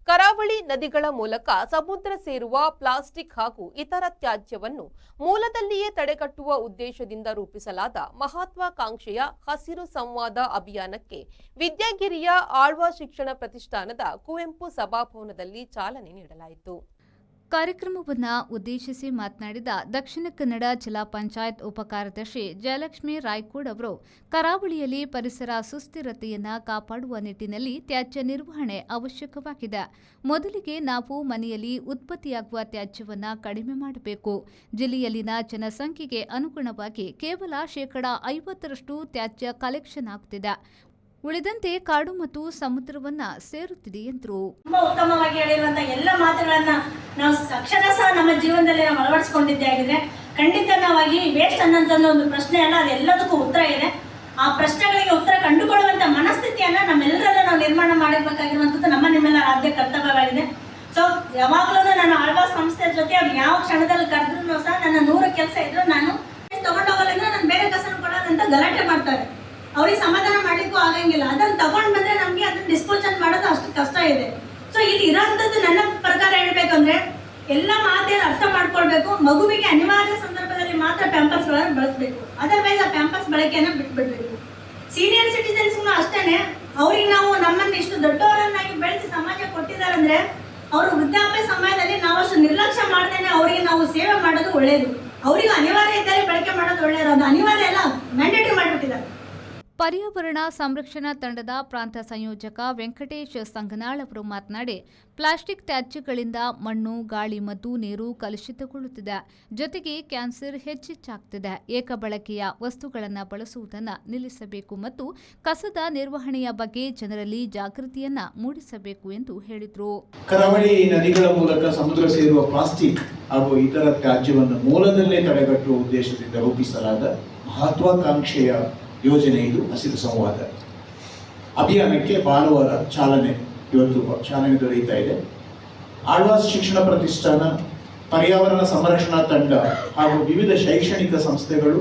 ಕರಾವಳಿ ನದಿಗಳ ಮೂಲಕ ಸಮುದ್ರ ಸೇರುವ ಪ್ಲಾಸ್ಟಿಕ್ ಹಾಗೂ ಇತರ ತ್ಯಾಜ್ಯವನ್ನು ಮೂಲದಲ್ಲಿಯೇ ತಡೆಗಟ್ಟುವ ಉದ್ದೇಶದಿಂದ ರೂಪಿಸಲಾದ ಮಹತ್ವಾಕಾಂಕ್ಷೆಯ ಹಸಿರು ಸಂವಾದ ಅಭಿಯಾನಕ್ಕೆ ವಿದ್ಯಾಗಿರಿಯ ಆಳ್ವಾ ಶಿಕ್ಷಣ ಪ್ರತಿಷ್ಠಾನದ ಕುವೆಂಪು ಸಭಾಭವನದಲ್ಲಿ ಚಾಲನೆ ನೀಡಲಾಯಿತು. ಕಾರ್ಯಕ್ರಮವನ್ನು ಉದ್ದೇಶಿಸಿ ಮಾತನಾಡಿದ ದಕ್ಷಿಣ ಕನ್ನಡ ಜಿಲ್ಲಾ ಪಂಚಾಯತ್ ಉಪಕಾರ್ಯದರ್ಶಿ ಜಯಲಕ್ಷ್ಮಿ ರಾಯ್ಕೋಡ್ ಅವರು, ಕರಾವಳಿಯಲ್ಲಿ ಪರಿಸರ ಸುಸ್ಥಿರತೆಯನ್ನು ಕಾಪಾಡುವ ನಿಟ್ಟಿನಲ್ಲಿ ತ್ಯಾಜ್ಯ ನಿರ್ವಹಣೆ ಅವಶ್ಯಕವಾಗಿದೆ. ಮೊದಲಿಗೆ ನಾವು ಮನೆಯಲ್ಲಿ ಉತ್ಪತ್ತಿಯಾಗುವ ತ್ಯಾಜ್ಯವನ್ನು ಕಡಿಮೆ ಮಾಡಬೇಕು. ಜಿಲ್ಲೆಯಲ್ಲಿನ ಜನಸಂಖ್ಯೆಗೆ ಅನುಗುಣವಾಗಿ ಕೇವಲ 50% ತ್ಯಾಜ್ಯ ಕಲೆಕ್ಷನ್ ಆಗುತ್ತಿದೆ. ಉಳಿದಂತೆ ಕಾಡು ಮತ್ತು ಸಮುದ್ರವನ್ನ ಸೇರುತ್ತಿದೆ ಎಂದರು. ತುಂಬಾ ಉತ್ತಮವಾಗಿ ಹೇಳಿರುವಂತಹ ಎಲ್ಲ ಮಾತುಗಳನ್ನ ನಾವು ಅಕ್ಷರಶಃ ನಮ್ಮ ಜೀವನದಲ್ಲಿ ನಾವು ಅಳವಡಿಸಿಕೊಂಡಿದ್ದೇ ಆಗಿದೆ. ಖಂಡಿತವಾಗಿ ವೇಸ್ಟ್ ಅನ್ನೋಂಥ ಒಂದು ಪ್ರಶ್ನೆ ಅಲ್ಲ, ಅದೆಲ್ಲದಕ್ಕೂ ಉತ್ತರ ಇದೆ. ಆ ಪ್ರಶ್ನೆಗಳಿಗೆ ಉತ್ತರ ಕಂಡುಕೊಳ್ಳುವಂತ ಮನಸ್ಥಿತಿಯನ್ನ ನಮ್ಮೆಲ್ಲರಲ್ಲೂ ನಾವು ನಿರ್ಮಾಣ ಮಾಡಬೇಕಾಗಿರುವಂಥದ್ದು ನಮ್ಮ ನಿಮ್ಮೆಲ್ಲರ ಆದ್ಯ ಕರ್ತವ್ಯವಾಗಿದೆ. ಸೊ ಯಾವಾಗಲೂ ನಾನು ಆಳ್ವಾ ಸಂಸ್ಥೆ ಜೊತೆ ಅವ್ರು ಯಾವ ಕ್ಷಣದಲ್ಲಿ ಕರೆದ್ರು ಸಹ ನನ್ನ 100 ಕೆಲಸ ಇದ್ರು ನಾನು ತಗೊಂಡೋಗಲ್ಲ, ನಾನು ಬೇರೆ ಕಸನ ಕೊಡೋದಂತ ಗಲಾಟೆ ಮಾಡ್ತಾರೆ. ಅವ್ರಿಗೆ ಸಮಾಧಾನ ಮಾಡ್ಲಿಕ್ಕೂ ಆಗಂಗಿಲ್ಲ. ಅದನ್ನ ತಗೊಂಡ್ ಬಂದ್ರೆ ನಮ್ಗೆ ಅದನ್ನ ಡಿಸ್ಪೋಸಲ್ ಮಾಡೋದು ಅಷ್ಟು ಕಷ್ಟ ಇದೆ. ಸೊ ಇಲ್ಲಿ ಇರೋಂಥದ್ದು ನನ್ನ ಪ್ರಕಾರ ಹೇಳ್ಬೇಕಂದ್ರೆ ಎಲ್ಲ ಮಾತೇನು ಅರ್ಥ ಮಾಡ್ಕೊಳ್ಬೇಕು. ಮಗುವಿಗೆ ಅನಿವಾರ್ಯ ಸಂದರ್ಭದಲ್ಲಿ ಮಾತ್ರ ಪ್ಯಾಂಪರ್ಸ್ ಗಳನ್ನ ಬಳಸಬೇಕು, ಅದರ್ವೈಸ್ ಆ ಪ್ಯಾಂಪರ್ಸ್ ಬಳಕೆಯನ್ನ ಬಿಟ್ಬಿಡ್ಬೇಕು. ಸೀನಿಯರ್ ಸಿಟಿಸನ್ಸ್ ಅಷ್ಟೇನೆ, ಅವ್ರಿಗೆ ನಾವು ನಮ್ಮನ್ನ ಇಷ್ಟು ದೊಡ್ಡವರನ್ನಾಗಿ ಬೆಳೆಸಿ ಸಮಾಜ ಕೊಟ್ಟಿದ್ದಾರೆ ಅಂದ್ರೆ ಅವರು ವೃದ್ಧಾಪ್ಯ ಸಮಯದಲ್ಲಿ ನಾವು ಅಷ್ಟು ನಿರ್ಲಕ್ಷ್ಯ ಮಾಡ್ದೇನೆ ಅವರಿಗೆ ನಾವು ಸೇವೆ ಮಾಡೋದು ಒಳ್ಳೇದು. ಅವರಿಗೆ ಅನಿವಾರ್ಯ ಇದ್ದರೆ ಬಳಕೆ ಮಾಡೋದು ಒಳ್ಳೇದು. ಅದು ಅನಿವಾರ್ಯ ಎಲ್ಲ ಮ್ಯಾಂಡೇಟರಿ ಮಾಡಿಬಿಟ್ಟಿದ್ದಾರೆ. ಪರ್ಯಾವರಣ ಸಂರಕ್ಷಣಾ ತಂಡದ ಪ್ರಾಂತ ಸಂಯೋಜಕ ವೆಂಕಟೇಶ್ ಸಂಗನಾಳ್ ಅವರು ಮಾತನಾಡಿ, ಪ್ಲಾಸ್ಟಿಕ್ ತ್ಯಾಜ್ಯಗಳಿಂದ ಮಣ್ಣು, ಗಾಳಿ ಮತ್ತು ನೀರು ಕಲುಷಿತಗೊಳ್ಳುತ್ತಿದೆ. ಜೊತೆಗೆ ಕ್ಯಾನ್ಸರ್ ಹೆಚ್ಚೆಚ್ಚಾಗ್ತಿದೆ. ಏಕಬಳಕೆಯ ವಸ್ತುಗಳನ್ನು ಬಳಸುವುದನ್ನು ನಿಲ್ಲಿಸಬೇಕು ಮತ್ತು ಕಸದ ನಿರ್ವಹಣೆಯ ಬಗ್ಗೆ ಜನರಲ್ಲಿ ಜಾಗೃತಿಯನ್ನ ಮೂಡಿಸಬೇಕು ಎಂದು ಹೇಳಿದರು. ಕರಾವಳಿ ನದಿಗಳ ಮೂಲಕ ಸಮುದ್ರ ಸೇರುವ ಪ್ಲಾಸ್ಟಿಕ್ ಹಾಗೂ ಇತರ ತ್ಯಾಜ್ಯವನ್ನು ಮೂಲದಲ್ಲೇ ತಡೆಗಟ್ಟುವ ಉದ್ದೇಶದಿಂದ ರೂಪಿಸಲಾದ ಮಹತ್ವಾಕಾಂಕ್ಷೆಯ ಯೋಜನೆ ಇದು ಹಸಿರು ಸಂವಾದ ಅಭಿಯಾನಕ್ಕೆ ಭಾನುವಾರ ಚಾಲನೆ ದೊರೆಯುತ್ತಾ ಇದೆ. ಆಳ್ವಾಸ್ ಶಿಕ್ಷಣ ಪ್ರತಿಷ್ಠಾನ, ಪರ್ಯಾವರಣ ಸಂರಕ್ಷಣಾ ತಂಡ ಹಾಗೂ ವಿವಿಧ ಶೈಕ್ಷಣಿಕ ಸಂಸ್ಥೆಗಳು,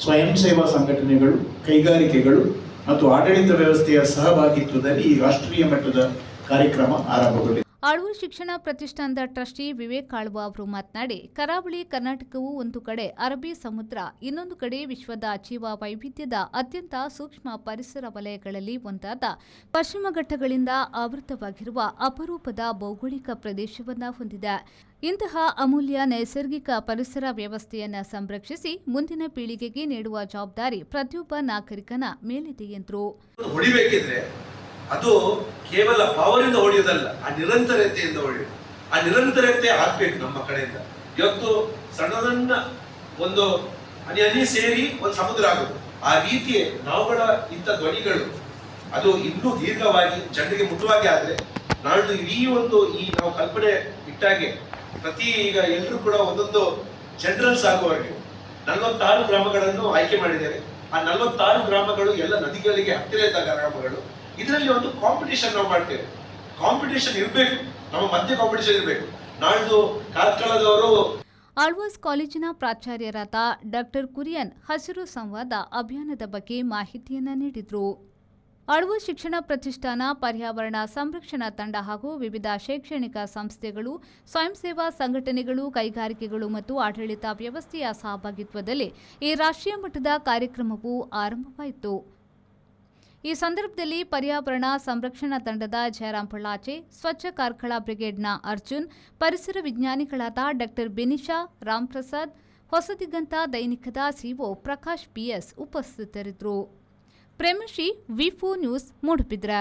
ಸ್ವಯಂ ಸೇವಾ ಸಂಘಟನೆಗಳು, ಕೈಗಾರಿಕೆಗಳು ಮತ್ತು ಆಡಳಿತ ವ್ಯವಸ್ಥೆಯ ಸಹಭಾಗಿತ್ವದಲ್ಲಿ ಈ ರಾಷ್ಟ್ರೀಯ ಮಟ್ಟದ ಕಾರ್ಯಕ್ರಮ ಆರಂಭಗೊಂಡಿದೆ. ಆಳ್ವಾ ಶಿಕ್ಷಣ ಪ್ರತಿಷ್ಠಾನದ ಟ್ರಸ್ಟಿ ವಿವೇಕ್ ಆಳ್ವಾ ಅವರು ಮಾತನಾಡಿ, ಕರಾವಳಿ ಕರ್ನಾಟಕವು ಒಂದು ಕಡೆ ಅರಬ್ಬಿ ಸಮುದ್ರ, ಇನ್ನೊಂದು ಕಡೆ ವಿಶ್ವದ ಜೀವ ವೈವಿಧ್ಯದ ಅತ್ಯಂತ ಸೂಕ್ಷ್ಮ ಪರಿಸರ ವಲಯಗಳಲ್ಲಿ ಒಂದಾದ ಪಶ್ಚಿಮ ಘಟ್ಟಗಳಿಂದ ಆವೃತವಾಗಿರುವ ಅಪರೂಪದ ಭೌಗೋಳಿಕ ಪ್ರದೇಶವನ್ನು ಹೊಂದಿದೆ. ಇಂತಹ ಅಮೂಲ್ಯ ನೈಸರ್ಗಿಕ ಪರಿಸರ ವ್ಯವಸ್ಥೆಯನ್ನು ಸಂರಕ್ಷಿಸಿ ಮುಂದಿನ ಪೀಳಿಗೆಗೆ ನೀಡುವ ಜವಾಬ್ದಾರಿ ಪ್ರತಿಯೊಬ್ಬ ನಾಗರಿಕನ ಮೇಲಿದೆ ಎಂದರು. ಅದು ಕೇವಲ ಪವರಿಂದ ಹೊಡೆಯೋದಲ್ಲ, ಆ ನಿರಂತರತೆಯಿಂದ ಹೊಡೆಯೋದು. ಆ ನಿರಂತರತೆ ಆಗ್ಬೇಕು ನಮ್ಮ ಕಡೆಯಿಂದ. ಇವತ್ತು ಸಣ್ಣ ಒಂದು ಹನಿ ಸೇರಿ ಒಂದು ಸಮುದ್ರ ಆಗೋದು. ಆ ರೀತಿ ನಾವುಗಳ ಇಂಥ ಧ್ವನಿಗಳು ಅದು ಇನ್ನೂ ದೀರ್ಘವಾಗಿ ಜನರಿಗೆ ಮುಟ್ಟುವಾಗಿ ಆದ್ರೆ ನಾಳೆ ಈ ನಾವು ಕಲ್ಪನೆ ಇಟ್ಟಾಗೆ ಈಗ ಎಲ್ಲರೂ ಕೂಡ ಒಂದೊಂದು ಜನರಲ್ಸ್ ಆಗುವವರೆಗೆ 46 ಗ್ರಾಮಗಳನ್ನು ಆಯ್ಕೆ ಮಾಡಿದ್ದಾರೆ. ಆ 46 ಗ್ರಾಮಗಳು ಎಲ್ಲ ನದಿಗಳಿಗೆ ಹತ್ತಿರ ಇದ್ದ ಗ್ರಾಮಗಳು. ಇದರಲ್ಲಿ ಒಂದು ಕಾಂಪಿಟೇಷನ್ ನಾವು ಮಾಡ್ತೇವೆ. ಕಾಂಪಿಟೇಷನ್ ಇರಬೇಕು, ನಮ್ಮ ಮಧ್ಯೆ ಕಾಂಪಿಟೇಷನ್ ಇರಬೇಕು. ನಾಳ್ದು ಕಾರ್ಕಳದವರು ಆಳ್ವಾಸ್ ಕಾಲೇಜಿನ ಪ್ರಾಚಾರ್ಯರಾದ ಡಾಕ್ಟರ್ ಕುರಿಯನ್ ಹಸಿರು ಸಂವಾದ ಅಭಿಯಾನದ ಬಗ್ಗೆ ಮಾಹಿತಿಯನ್ನ ನೀಡಿದರು. ಆಳ್ವಾ ಶಿಕ್ಷಣ ಪ್ರತಿಷ್ಠಾನ, ಪರ್ಯಾವರಣ ಸಂರಕ್ಷಣಾ ತಂಡ ಹಾಗೂ ವಿವಿಧ ಶೈಕ್ಷಣಿಕ ಸಂಸ್ಥೆಗಳು, ಸ್ವಯಂ ಸೇವಾ ಸಂಘಟನೆಗಳು, ಕೈಗಾರಿಕೆಗಳು ಮತ್ತು ಆಡಳಿತ ವ್ಯವಸ್ಥೆಯ ಸಹಭಾಗಿತ್ವದಲ್ಲಿ ಈ ರಾಷ್ಟ್ರೀಯ ಮಟ್ಟದ ಕಾರ್ಯಕ್ರಮವು ಆರಂಭವಾಯಿತು. ಈ ಸಂದರ್ಭದಲ್ಲಿ ಪರ್ಯಾವರಣ ಸಂರಕ್ಷಣಾ ತಂಡದ ಜಯರಾಂ ಪಳ್ಳಾಚೆ, ಸ್ವಚ್ಛ ಕಾರ್ಕಳ ಬ್ರಿಗೇಡ್ನ ಅರ್ಜುನ್, ಪರಿಸರ ವಿಜ್ಞಾನಿಗಳಾದ ಡಾಕ್ಟರ್ ಬೆನಿಶಾ ರಾಮ್ಪ್ರಸಾದ್, ಹೊಸದಿಗಂತ ದೈನಿಕದ ಸಿಒ ಪ್ರಕಾಶ್ ಪಿಎಸ್ ಉಪಸ್ಥಿತರಿದ್ದರು. Premashree, V4 news, Moodbidri.